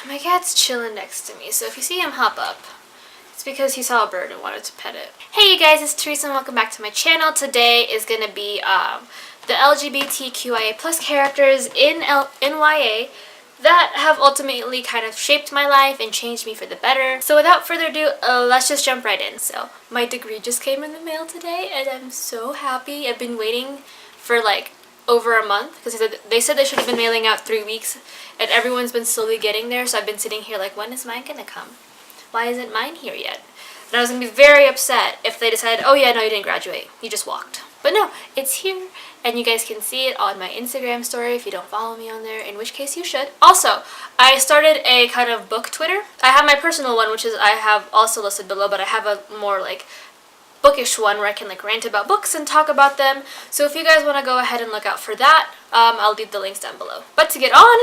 My cat's chilling next to me, so if you see him hop up, it's because he saw a bird and wanted to pet it. Hey you guys, it's Teresa and welcome back to my channel. Today is going to be the LGBTQIA plus characters in YA that have ultimately kind of shaped my life and changed me for the better. So without further ado, let's just jump right in. So my degree just came in the mail today and I'm so happy. I've been waiting for like over a month because they said they should have been mailing out 3 weeks and everyone's been slowly getting there, so I've been sitting here like, when is mine gonna come? Why isn't mine here yet? And I was gonna be very upset if they decided, oh yeah, no, you didn't graduate, you just walked. But no, it's here and you guys can see it on my Instagram story if you don't follow me on there, in which case you should. Also, I started a kind of book Twitter. I have my personal one, which is I have also listed below, but I have a more like bookish one where I can like rant about books and talk about them. So if you guys want to go ahead and look out for that, I'll leave the links down below. But to get on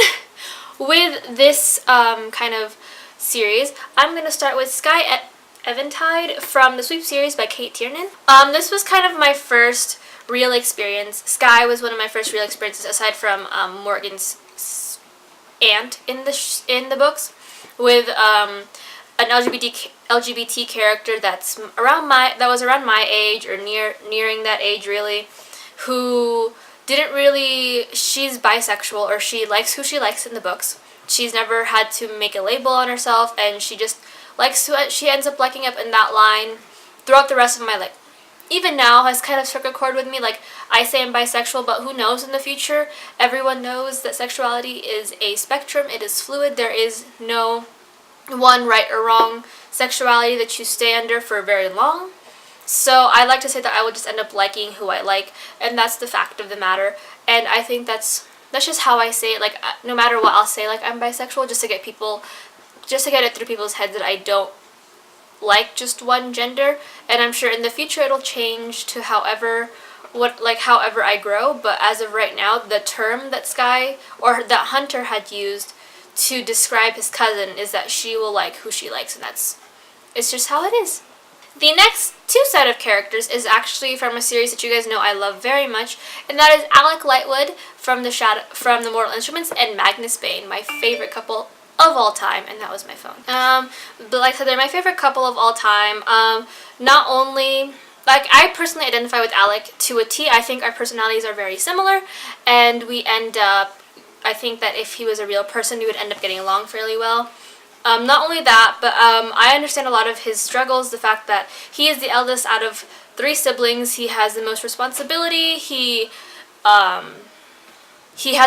with this kind of series, I'm going to start with Sky Eventide from the Sweep series by Kate Tiernan. This was kind of my first real experience. Sky was one of my first real experiences aside from Morgan's aunt in the books, with an LGBT character that was around my age or nearing that age really, who didn't really, she's bisexual, or she likes who she likes in the books. She's never had to make a label on herself, and she just likes who she ends up liking up in that line throughout the rest of my life. Even now has kind of struck a chord with me. Like, I say I'm bisexual, but who knows in the future? Everyone knows that sexuality is a spectrum. It is fluid. There is no one right or wrong sexuality that you stay under for very long. So I like to say that I will just end up liking who I like, and that's the fact of the matter. And I think that's just how I say it. Like, no matter what, I'll say like I'm bisexual just to get it through people's heads that I don't like just one gender. And I'm sure in the future it'll change to however I grow. But as of right now, the term that Sky or that Hunter had used to describe his cousin is that she will like who she likes, and it's just how it is. The next two set of characters is actually from a series that you guys know I love very much, and that is Alec Lightwood from the Mortal Instruments and Magnus Bane, my favorite couple of all time. And that was my phone. But like I said, they're my favorite couple of all time. Not only, like, I personally identify with Alec to a T. I think our personalities are very similar, and we end up, I think that if he was a real person, we would end up getting along fairly well. Not only that, but I understand a lot of his struggles, the fact that he is the eldest out of 3 siblings. He has the most responsibility. He has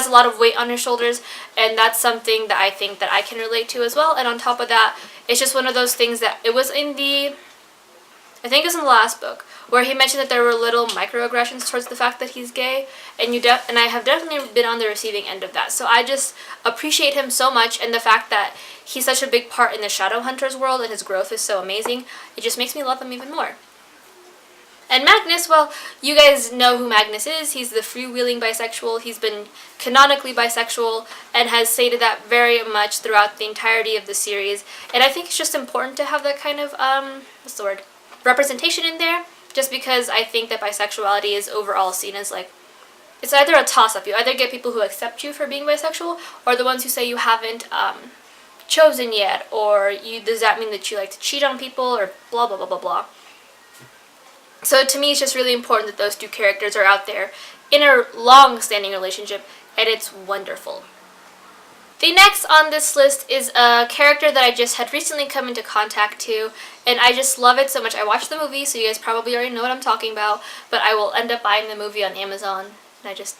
a lot of weight on his shoulders, and that's something that I think that I can relate to as well. And on top of that, it's just one of those things that it was in the, I think it was in the last book, where he mentioned that there were little microaggressions towards the fact that he's gay, and I have definitely been on the receiving end of that. So I just appreciate him so much, and the fact that he's such a big part in the Shadowhunters world and his growth is so amazing. It just makes me love him even more. And Magnus, well, you guys know who Magnus is. He's the freewheeling bisexual. He's been canonically bisexual and has stated that very much throughout the entirety of the series. And I think it's just important to have that kind of, what's the word, representation in there. Just because I think that bisexuality is overall seen as like, it's either a toss-up. You either get people who accept you for being bisexual, or the ones who say you haven't chosen yet, or does that mean that you like to cheat on people, or blah blah blah blah blah. So to me, it's just really important that those two characters are out there in a long-standing relationship, and it's wonderful. The next on this list is a character that I just had recently come into contact to, and I just love it so much. I watched the movie, so you guys probably already know what I'm talking about, but I will end up buying the movie on Amazon, and I just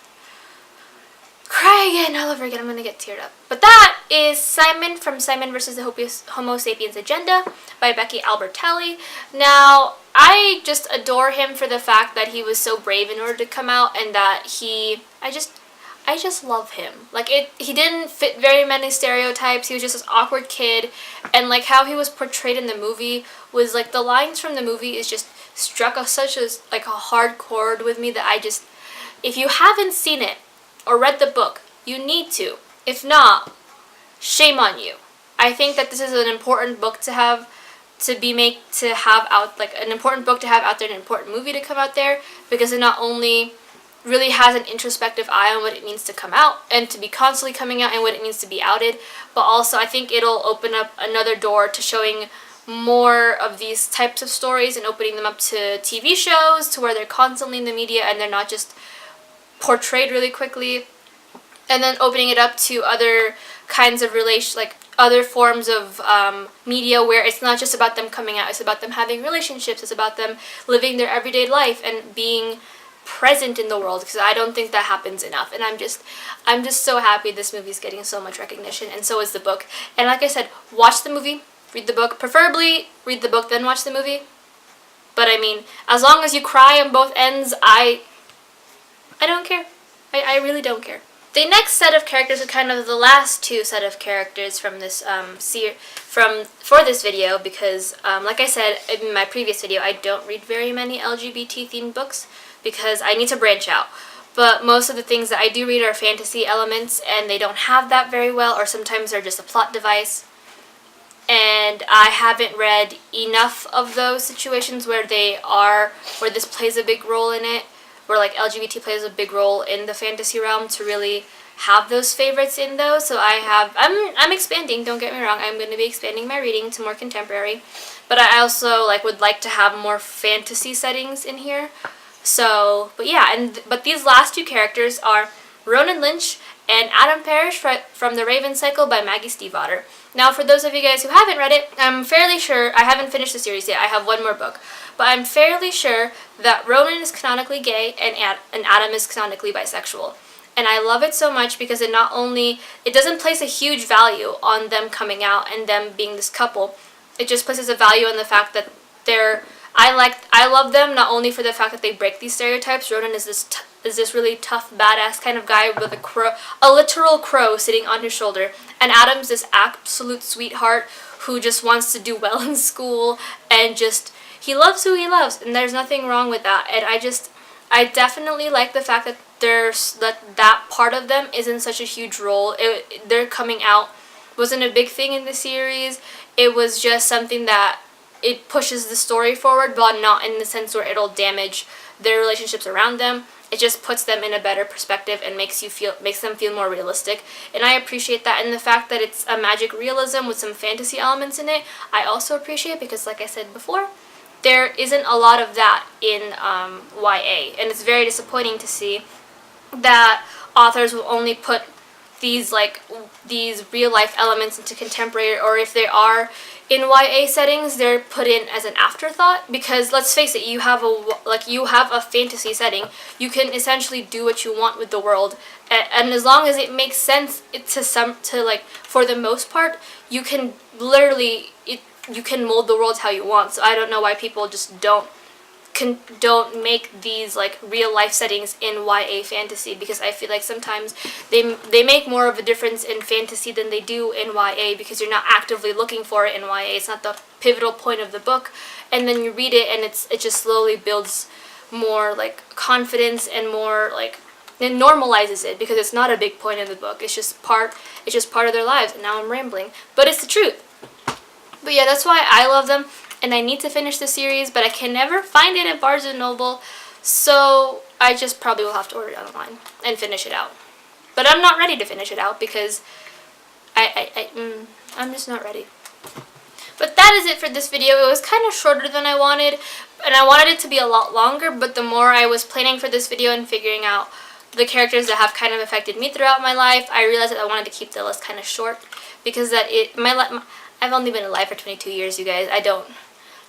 cry again, all over again. I'm going to get teared up. But that is Simon from Simon vs. the Homo Sapiens Agenda by Becky Albertelli. Now, I just adore him for the fact that he was so brave in order to come out, and that I just love him. Like, he didn't fit very many stereotypes. He was just this awkward kid, and like how he was portrayed in the movie was like, the lines from the movie is just struck such a hard chord with me that I just, if you haven't seen it or read the book, you need to. If not, shame on you. I think that this is an important book to have an important book to have out there, an important movie to come out there, because it not only really has an introspective eye on what it means to come out and to be constantly coming out and what it means to be outed. But also I think it'll open up another door to showing more of these types of stories and opening them up to TV shows, to where they're constantly in the media and they're not just portrayed really quickly. And then opening it up to other kinds of other forms of media, where it's not just about them coming out, it's about them having relationships, it's about them living their everyday life and being present in the world, because I don't think that happens enough. And I'm just so happy this movie's getting so much recognition, and so is the book. And like I said, watch the movie, read the book, preferably read the book then watch the movie. But I mean, as long as you cry on both ends, I don't care. I really don't care. The next set of characters are kind of the last two set of characters from this for this video, because like I said in my previous video, I don't read very many LGBT themed books because I need to branch out. But most of the things that I do read are fantasy elements, and they don't have that very well, or sometimes they're just a plot device. And I haven't read enough of those situations where this plays a big role in it, where like LGBT plays a big role in the fantasy realm, to really have those favorites in those. So I'm expanding, don't get me wrong, I'm going to be expanding my reading to more contemporary, but I also would like to have more fantasy settings in here. So, but yeah, but these last two characters are Ronan Lynch and Adam Parrish from The Raven Cycle by Maggie Stiefvater. Now, for those of you guys who haven't read it, I'm fairly sure, I haven't finished the series yet, I have one more book, but I'm fairly sure that Ronan is canonically gay and Adam is canonically bisexual. And I love it so much because it doesn't place a huge value on them coming out and them being this couple. It just places a value on the fact that I love them not only for the fact that they break these stereotypes. Ronan is this really tough, badass kind of guy with a literal crow sitting on his shoulder. And Adam's this absolute sweetheart who just wants to do well in school, and he loves who he loves, and there's nothing wrong with that. And I definitely like the fact that that part of them isn't such a huge role. Their coming out wasn't a big thing in the series. It was just something that it pushes the story forward, but not in the sense where it'll damage their relationships around them. It just puts them in a better perspective and makes them feel more realistic. And I appreciate that. And the fact that it's a magic realism with some fantasy elements in it, I also appreciate, because like I said before, there isn't a lot of that in YA. And it's very disappointing to see that authors will only put these real life elements into contemporary, or if they are in YA settings, they're put in as an afterthought. Because let's face it, you have a fantasy setting, you can essentially do what you want with the world, and as long as it makes sense for the most part, you can you can mold the world how you want. So I don't know why people just don't make these real life settings in YA fantasy, because I feel like sometimes they make more of a difference in fantasy than they do in YA, because you're not actively looking for it in YA. It's not the pivotal point of the book, and then you read it and it just slowly builds more confidence and more it normalizes it, because it's not a big point of the book. It's just part of their lives. And now I'm rambling, but it's the truth. But yeah, that's why I love them. And I need to finish the series, but I can never find it at Barnes & Noble, so I just probably will have to order it online and finish it out. But I'm not ready to finish it out, because I'm just not ready. But that is it for this video. It was kind of shorter than I wanted, and I wanted it to be a lot longer, but the more I was planning for this video and figuring out the characters that have kind of affected me throughout my life, I realized that I wanted to keep the list kind of short, because I've only been alive for 22 years, you guys.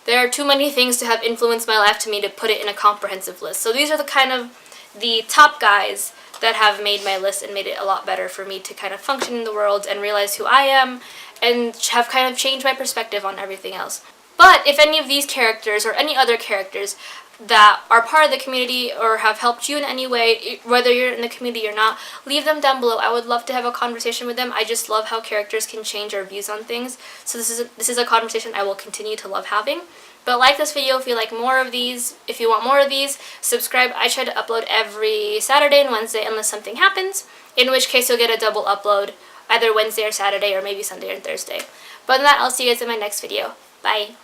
There are too many things to have influenced my life to me to put it in a comprehensive list. So these are the top guys that have made my list and made it a lot better for me to kind of function in the world and realize who I am, and have kind of changed my perspective on everything else. But if any of these characters or any other characters that are part of the community or have helped you in any way, whether you're in the community or not, leave them down below. I would love to have a conversation with them. I just love how characters can change our views on things. So this is a conversation I will continue to love having. But like this video if you like more of these. If you want more of these, subscribe. I try to upload every Saturday and Wednesday unless something happens, in which case you'll get a double upload either Wednesday or Saturday, or maybe Sunday or Thursday. But other than that, I'll see you guys in my next video. Bye!